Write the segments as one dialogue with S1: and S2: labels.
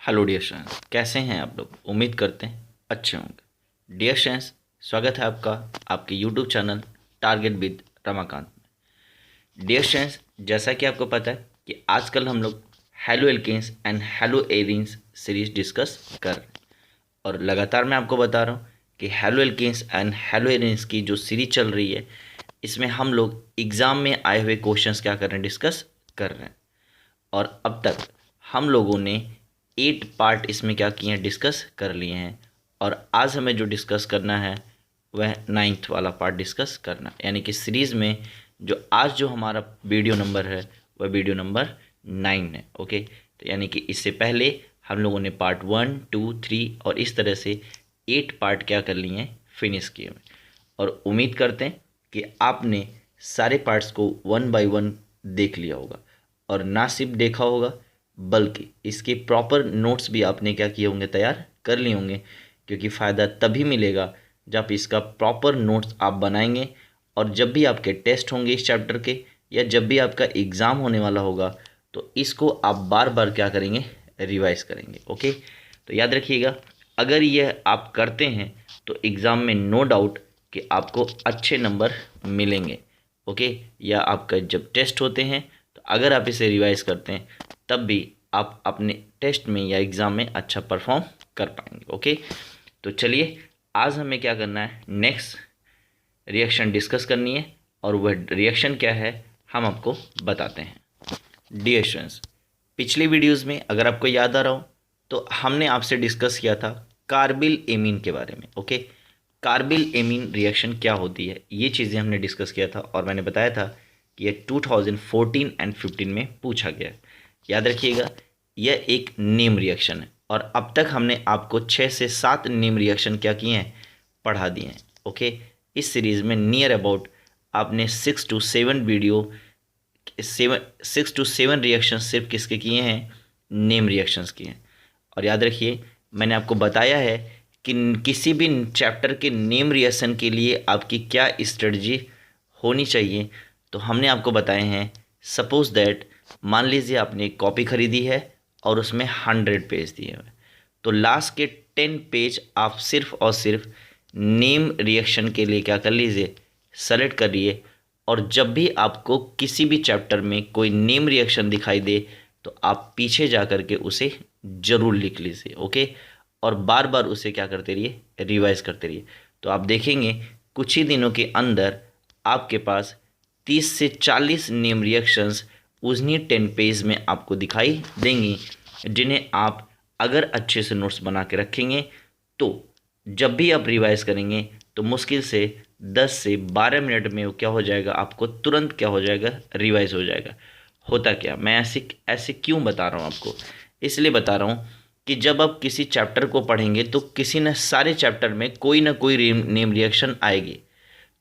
S1: Hello dear students, कैसे हैं आप लोग। उम्मीद करते हैं अच्छे होंगे। डियर स्टूडेंट्स, स्वागत है आपका आपके YouTube channel target with Ramakant में। डियर स्टूडेंट्स, जैसा कि आपको पता है कि आजकल हम लोग haloalkanes and haloarenes series discuss कर रहे हैं और लगातार मैं आपको बता रहा हूँ कि haloalkanes and haloarenes की जो सीरीज चल रही है, इसमें हम लोग एग्ज़ाम में आए हुए क्वेश्चंस क्या कर रहे हैं, डिस्कस कर रहे हैं। और अब तक हम लोगों ने 8 पार्ट इसमें क्या किए हैं, डिस्कस कर लिए हैं। और आज हमें जो डिस्कस करना है वह 9th वाला पार्ट डिस्कस करना है। यानी कि सीरीज़ में जो हमारा वीडियो नंबर है वह वीडियो नंबर 9 है। ओके, तो यानी कि इससे पहले हम लोगों ने पार्ट 1, 2, 3 और इस तरह से 8 पार्ट क्या कर लिए हैं, फिनिश किए हुए। और उम्मीद करते हैं कि आपने सारे पार्ट्स को 1 बाय 1 देख लिया होगा और ना सिर्फ देखा होगा बल्कि इसके प्रॉपर नोट्स भी आपने क्या किए होंगे, तैयार कर लिए होंगे। क्योंकि फ़ायदा तभी मिलेगा जब इसका प्रॉपर नोट्स आप बनाएंगे और जब भी आपके टेस्ट होंगे इस चैप्टर के या जब भी आपका एग्ज़ाम होने वाला होगा तो इसको आप बार बार क्या करेंगे, रिवाइज करेंगे। ओके, तो याद रखिएगा, अगर यह आप करते हैं तो एग्ज़ाम में नो डाउट कि आपको अच्छे नंबर मिलेंगे। ओके, या आपका जब टेस्ट होते हैं तो अगर आप इसे रिवाइज करते हैं तब भी आप अपने टेस्ट में या एग्ज़ाम में अच्छा परफॉर्म कर पाएंगे। ओके, तो चलिए आज हमें क्या करना है, नेक्स्ट रिएक्शन डिस्कस करनी है और वह रिएक्शन क्या है हम आपको बताते हैं। डियर स्टूडेंट्स, पिछली वीडियोस में अगर आपको याद आ रहा हो तो हमने आपसे डिस्कस किया था कार्बिल एमीन के बारे में। ओके, कार्बिल एमीन रिएक्शन क्या होती है, ये चीज़ें हमने डिस्कस किया था और मैंने बताया था कि यह 2014 एंड 15 में पूछा गया है। याद रखिएगा, यह एक नेम रिएक्शन है और अब तक हमने आपको 6 से 7 नेम रिएक्शन क्या किए हैं, पढ़ा दिए हैं। ओके, इस सीरीज़ में नियर अबाउट आपने 6 to 7 वीडियो 6 to 7 रिएक्शन सिर्फ किसके किए हैं, नेम रिएक्शंस किए हैं। और याद रखिए, मैंने आपको बताया है कि किसी भी चैप्टर के नेम रिएक्शन के लिए आपकी क्या स्ट्रेटजी होनी चाहिए। तो हमने आपको बताए हैं, सपोज दैट मान लीजिए आपने एक कॉपी खरीदी है और उसमें 100 पेज दिए हुए, तो लास्ट के 10 पेज आप सिर्फ और सिर्फ नेम रिएक्शन के लिए क्या कर लीजिए, सेलेक्ट करिए। और जब भी आपको किसी भी चैप्टर में कोई नेम रिएक्शन दिखाई दे तो आप पीछे जा कर के उसे ज़रूर लिख लीजिए। ओके, और बार बार उसे क्या करते रहिए, रिवाइज करते रहिए। तो आप देखेंगे कुछ ही दिनों के अंदर आपके पास 30 से 40 नेम रिएक्शंस उन्हीं 10 पेज में आपको दिखाई देंगी, जिन्हें आप अगर अच्छे से नोट्स बना के रखेंगे तो जब भी आप रिवाइज करेंगे तो मुश्किल से 10 से 12 मिनट में वो क्या हो जाएगा, आपको तुरंत क्या हो जाएगा, रिवाइज हो जाएगा। होता क्या, मैं ऐसे ऐसे क्यों बता रहा हूँ आपको, इसलिए बता रहा हूँ कि जब आप किसी चैप्टर को पढ़ेंगे तो किसी न सारे चैप्टर में कोई ना कोई नेम रिएक्शन आएगी।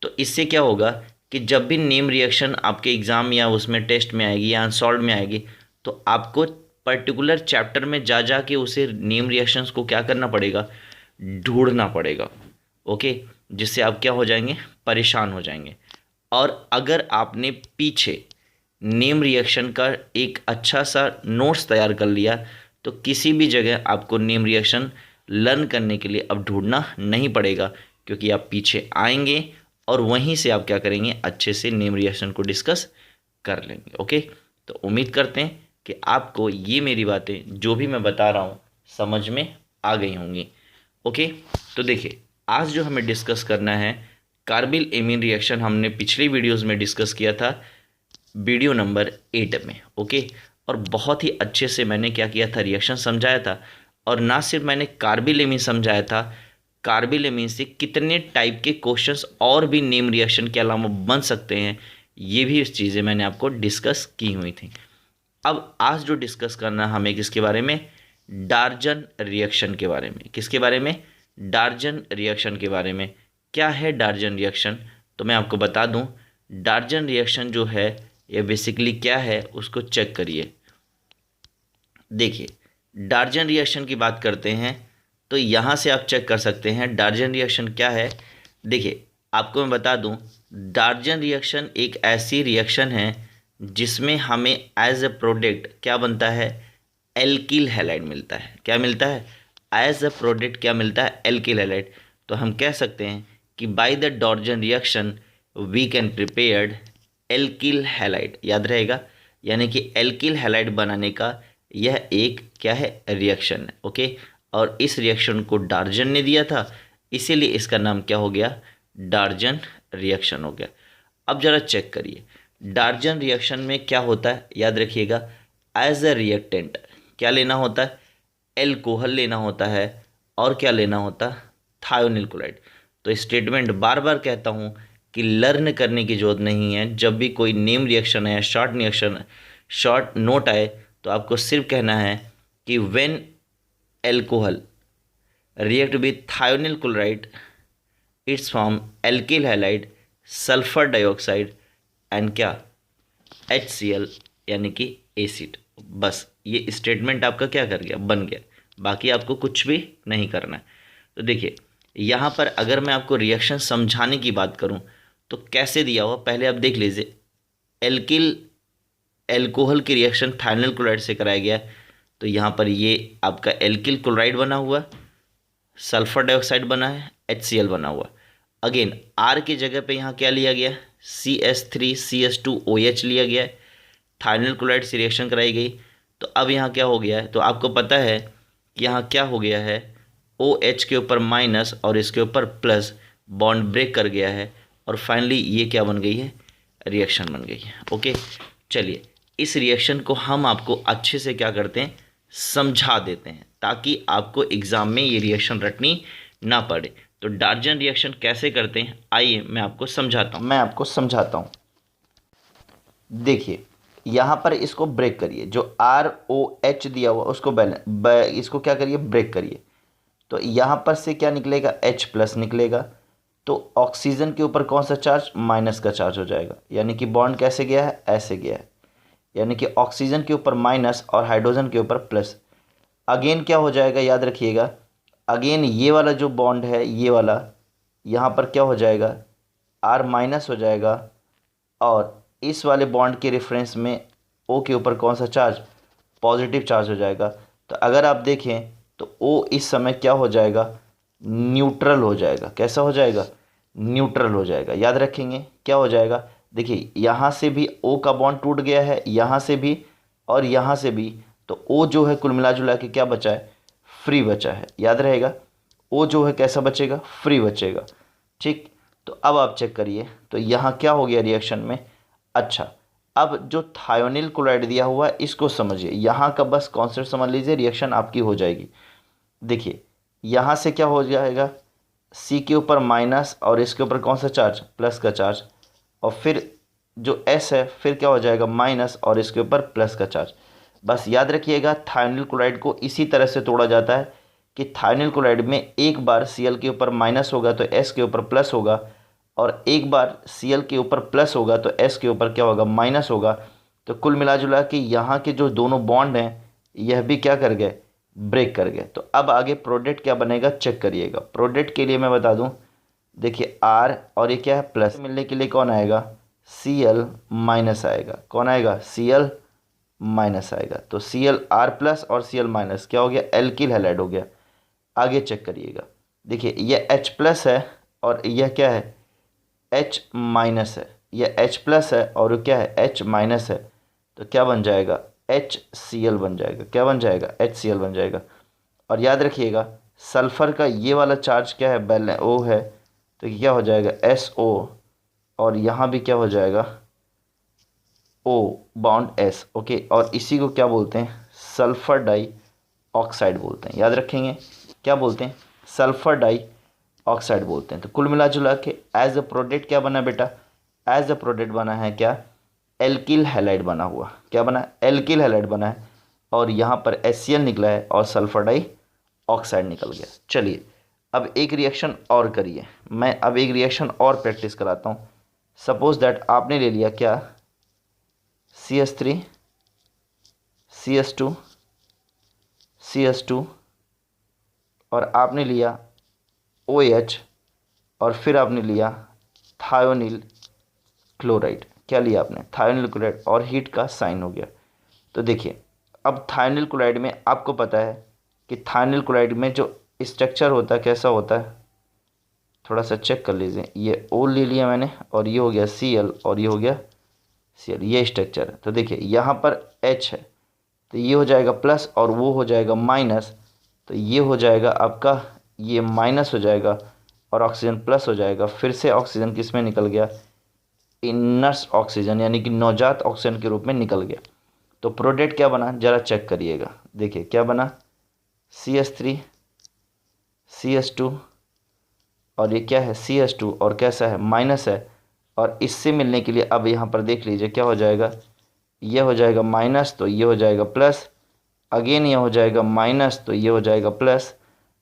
S1: तो इससे क्या होगा कि जब भी नेम रिएक्शन आपके एग्ज़ाम या उसमें टेस्ट में आएगी या अनसॉल्व में आएगी तो आपको पर्टिकुलर चैप्टर में जा जा के उसे नेम रिएक्शंस को क्या करना पड़ेगा, ढूंढना पड़ेगा। ओके, जिससे आप क्या हो जाएंगे, परेशान हो जाएंगे। और अगर आपने पीछे नेम रिएक्शन का एक अच्छा सा नोट्स तैयार कर लिया तो किसी भी जगह आपको नेम रिएक्शन लर्न करने के लिए अब ढूंढना नहीं पड़ेगा, क्योंकि आप पीछे आएंगे और वहीं से आप क्या करेंगे, अच्छे से नेम रिएक्शन को डिस्कस कर लेंगे। ओके, तो उम्मीद करते हैं कि आपको ये मेरी बातें जो भी मैं बता रहा हूँ समझ में आ गई होंगी। ओके, तो देखिए आज जो हमें डिस्कस करना है कार्बिल एमीन रिएक्शन, हमने पिछली वीडियोज़ में डिस्कस किया था वीडियो नंबर 8 में। ओके, और बहुत ही अच्छे से मैंने क्या किया था, रिएक्शन समझाया था। और ना सिर्फ मैंने कार्बिल एमीन समझाया था, कार्बिल एमीन से कितने टाइप के क्वेश्चंस और भी नेम रिएक्शन के अलावा बन सकते हैं, ये भी इस चीज़ें मैंने आपको डिस्कस की हुई थी। अब आज जो डिस्कस करना हमें किसके बारे में, डार्जन रिएक्शन के बारे में। किसके बारे में, डार्जन रिएक्शन के बारे में। क्या है डार्जन रिएक्शन, तो मैं आपको बता दूं, डार्जन रिएक्शन जो है ये बेसिकली क्या है उसको चेक करिए। देखिए, डार्जन रिएक्शन की बात करते हैं तो यहाँ से आप चेक कर सकते हैं डार्जन रिएक्शन क्या है। देखिए आपको मैं बता दूं, डार्जन रिएक्शन एक ऐसी रिएक्शन है जिसमें हमें एज ए प्रोडक्ट क्या बनता है, एल्किल हैलाइड मिलता है। क्या मिलता है? एज अ प्रोडक्ट क्या मिलता है? Alkyl halide. तो हम कह सकते हैं कि by the Darzens reaction we can prepared alkyl halide. याद रहेगा, यानी कि एल्किल हैलाइड बनाने का यह एक क्या है? रिएक्शन है। ओके, और इस रिएक्शन को डार्जन ने दिया था, इसीलिए इसका नाम क्या हो गया? डार्जन रिएक्शन हो गया। अब जरा चेक करिए, डार्जन रिएक्शन में क्या होता है? याद रखिएगा, एज अ रिएक्टेंट क्या लेना होता है? एल्कोहल लेना होता है। और क्या लेना होता है? Thionyl chloride. तो स्टेटमेंट बार बार कहता हूँ कि लर्न करने की जरूरत नहीं है। जब भी कोई नेम रिएक्शन है, शॉर्ट रिएक्शन, शॉर्ट नोट आए, तो आपको सिर्फ कहना है कि when alcohol react with thionyl chloride, its form alkyl halide, sulphur dioxide and क्या? HCl, यानी कि एसिड। बस ये स्टेटमेंट आपका क्या कर गया? बन गया। बाकी आपको कुछ भी नहीं करना है। तो देखिए, यहाँ पर अगर मैं आपको रिएक्शन समझाने की बात करूँ तो कैसे दिया हुआ पहले आप देख लीजिए। एल्किल एल्कोहल की रिएक्शन थाइनिल क्लोराइड से कराया गया है, तो यहाँ पर ये आपका एल्किल क्लोराइड बना हुआ, सल्फर डाइऑक्साइड बना है, HCl बना हुआ। अगेन आर की जगह पे यहाँ क्या लिया गया? CH3CH2OH लिया गया है, थाइनिल क्लोराइड से रिएक्शन कराई गई। तो अब यहाँ क्या हो गया है? तो आपको पता है कि यहाँ क्या हो गया है? OH के ऊपर माइनस और इसके ऊपर प्लस, बॉन्ड ब्रेक कर गया है, और फाइनली ये क्या बन गई है? रिएक्शन बन गई है। ओके, चलिए इस रिएक्शन को हम आपको अच्छे से क्या करते हैं? समझा देते हैं, ताकि आपको एग्जाम में ये रिएक्शन रटनी ना पड़े। तो डार्जन रिएक्शन कैसे करते हैं, आइए मैं आपको समझाता हूँ। देखिए, यहाँ पर इसको ब्रेक करिए, जो ROH दिया हुआ उसको इसको क्या करिए? ब्रेक करिए। तो यहाँ पर से क्या निकलेगा? H प्लस निकलेगा। तो ऑक्सीजन के ऊपर कौन सा चार्ज? माइनस का चार्ज हो जाएगा, यानी कि बॉन्ड कैसे गया है? ऐसे गया है, यानी कि ऑक्सीजन के ऊपर माइनस और हाइड्रोजन के ऊपर प्लस। अगेन क्या हो जाएगा? याद रखिएगा, अगेन ये वाला जो बॉन्ड है, ये वाला यहाँ पर क्या हो जाएगा? R माइनस हो जाएगा, और इस वाले बॉन्ड के रेफरेंस में O के ऊपर कौन सा चार्ज? पॉजिटिव चार्ज हो जाएगा। तो अगर आप देखें तो O इस समय क्या हो जाएगा? न्यूट्रल हो जाएगा। कैसा हो जाएगा? न्यूट्रल हो जाएगा। याद रखेंगे क्या हो जाएगा? देखिए, यहाँ से भी O का बॉन्ड टूट गया है, यहाँ से भी और यहाँ से भी। तो O जो है कुल मिला जुला के क्या बचा है? फ्री बचा है। याद रहेगा, O जो है कैसा बचेगा? फ्री बचेगा। ठीक, तो अब आप चेक करिए, तो यहाँ क्या हो गया रिएक्शन में? अच्छा, अब जो थायोनिल क्लोराइड दिया हुआ है इसको समझिए। यहाँ का बस कॉन्सेप्ट समझ लीजिए, रिएक्शन आपकी हो जाएगी। देखिए, यहाँ से क्या हो जाएगा? C के ऊपर माइनस और इसके ऊपर कौन सा चार्ज? प्लस का चार्ज। और फिर जो S है फिर क्या हो जाएगा? माइनस और इसके ऊपर प्लस का चार्ज। बस याद रखिएगा, थायोनिल क्लोराइड को इसी तरह से तोड़ा जाता है कि थायोनिल क्लोराइड में एक बार Cl के ऊपर माइनस होगा तो S के ऊपर प्लस होगा, और एक बार Cl के ऊपर प्लस होगा तो S के ऊपर क्या होगा? माइनस होगा। तो कुल मिला जुला के यहाँ के जो दोनों बॉन्ड हैं यह भी क्या कर गए? ब्रेक कर गए। तो अब आगे प्रोडक्ट क्या बनेगा? चेक करिएगा। प्रोडक्ट के लिए मैं बता दूं, देखिए R और ये क्या है? प्लस। मिलने के लिए कौन आएगा? Cl माइनस आएगा। कौन आएगा? Cl माइनस आएगा। तो Cl R प्लस और Cl माइनस क्या हो गया? एल्किल हैलाइड हो गया। आगे चेक करिएगा, देखिए यह H प्लस है और यह क्या है? H माइनस है। यह H प्लस है और क्या है? H माइनस है। तो क्या बन जाएगा? HCl बन जाएगा। क्या बन जाएगा? HCl बन जाएगा। और याद रखिएगा, सल्फर का ये वाला चार्ज क्या है? बैलेंस O है, तो क्या हो जाएगा? SO, और यहाँ भी क्या हो जाएगा? O bond S। ओके, और इसी को क्या बोलते हैं? सल्फर डाई ऑक्साइड बोलते हैं। याद रखेंगे, क्या बोलते हैं? सल्फर डाई ऑक्साइड बोलते हैं। तो कुल मिला जुला के एज अ प्रोडक्ट क्या बना बेटा? एज अ प्रोडक्ट बना है क्या? एल्किल हैलाइड बना हुआ। क्या बना? एल्किल हैलाइड बना है, और यहाँ पर HCl निकला है और सल्फर डाई ऑक्साइड निकल गया। चलिए अब एक रिएक्शन और करिए, मैं अब एक रिएक्शन और प्रैक्टिस कराता हूँ। सपोज दैट आपने ले लिया क्या? CH3 CH2 CH2, और आपने लिया OH, और फिर आपने लिया थायोनिल क्लोराइड। क्या लिया आपने? थायोनिल क्लोराइड, और हीट का साइन हो गया। तो देखिए, अब थायनिल क्लोराइड में आपको पता है कि थायनिल क्लोराइड में जो स्ट्रक्चर होता है कैसा होता है, थोड़ा सा चेक कर लीजिए। ये O ले लिया मैंने और ये हो गया Cl और ये हो गया Cl, ये स्ट्रक्चर है। तो देखिए यहाँ पर H है तो ये हो जाएगा प्लस और वो हो जाएगा माइनस, तो ये हो जाएगा आपका, ये माइनस हो जाएगा और ऑक्सीजन प्लस हो जाएगा। फिर से ऑक्सीजन किस में निकल गया, इनर्स ऑक्सीजन यानी कि नवजात ऑक्सीजन के रूप में निकल गया। तो प्रोडक्ट क्या बना ज़रा चेक करिएगा, देखिए क्या बना, CH3 CH2 और ये क्या है CH2 और कैसा है माइनस है, और इससे मिलने के लिए अब यहाँ पर देख लीजिए क्या हो जाएगा, ये हो जाएगा माइनस तो ये हो जाएगा प्लस, अगेन ये हो जाएगा माइनस तो ये हो जाएगा प्लस,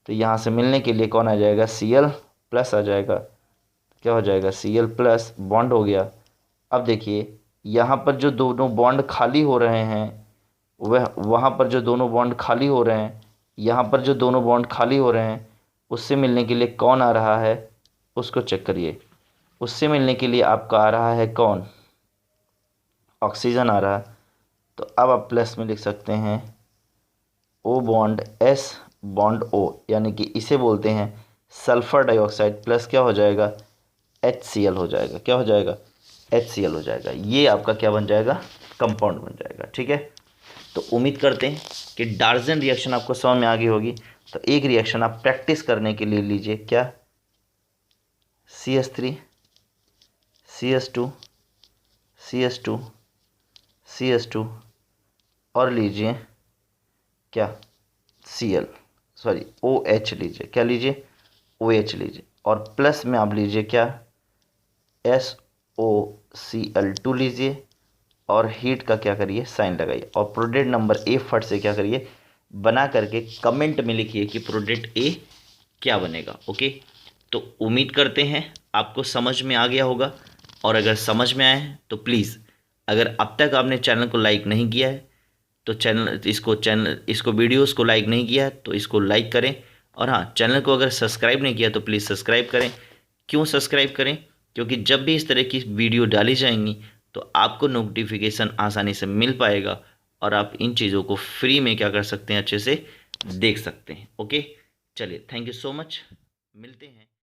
S1: तो यहाँ से मिलने के लिए कौन आ जाएगा, Cl प्लस आ जाएगा। क्या हो जाएगा, Cl प्लस बॉन्ड हो गया। अब देखिए यहाँ पर जो दोनों बॉन्ड खाली हो रहे हैं वह वहाँ पर जो दोनों बॉन्ड खाली हो रहे हैं, यहाँ पर जो दोनों बॉन्ड खाली हो रहे हैं उससे मिलने के लिए कौन आ रहा है, उसको चेक करिए। उससे मिलने के लिए आपका आ रहा है कौन, ऑक्सीजन आ रहा है। तो अब आप प्लस में लिख सकते हैं O bond S bond O, यानी कि इसे बोलते हैं सल्फ़र डाइऑक्साइड, प्लस क्या हो जाएगा, HCl हो जाएगा। क्या हो जाएगा, HCl हो जाएगा। ये आपका क्या बन जाएगा, कंपाउंड बन जाएगा। ठीक है, तो उम्मीद करते हैं कि डार्जन रिएक्शन आपको समझ में आ गई होगी। तो एक रिएक्शन आप प्रैक्टिस करने के लिए लीजिए, क्या, CH3 CH2 CH2 CH2 और लीजिए क्या, OH लीजिए, क्या लीजिए, OH लीजिए, और प्लस में आप लीजिए क्या, SOCl2 लीजिए और हीट का क्या करिए, साइन लगाइए, और प्रोडक्ट नंबर A फट से क्या करिए, बना करके कमेंट में लिखिए कि प्रोडक्ट A क्या बनेगा। ओके, तो उम्मीद करते हैं आपको समझ में आ गया होगा, और अगर समझ में आया है तो प्लीज़, अगर अब तक आपने चैनल को लाइक नहीं किया है तो इसको वीडियोस को लाइक नहीं किया है तो इसको लाइक करें, और हाँ, चैनल को अगर सब्सक्राइब नहीं किया तो प्लीज़ सब्सक्राइब करें। क्यों सब्सक्राइब करें, क्योंकि जब भी इस तरह की वीडियो डाली जाएंगी तो आपको नोटिफिकेशन आसानी से मिल पाएगा और आप इन चीज़ों को फ्री में क्या कर सकते हैं, अच्छे से देख सकते हैं। ओके, चलिए, थैंक यू सो मच, मिलते हैं।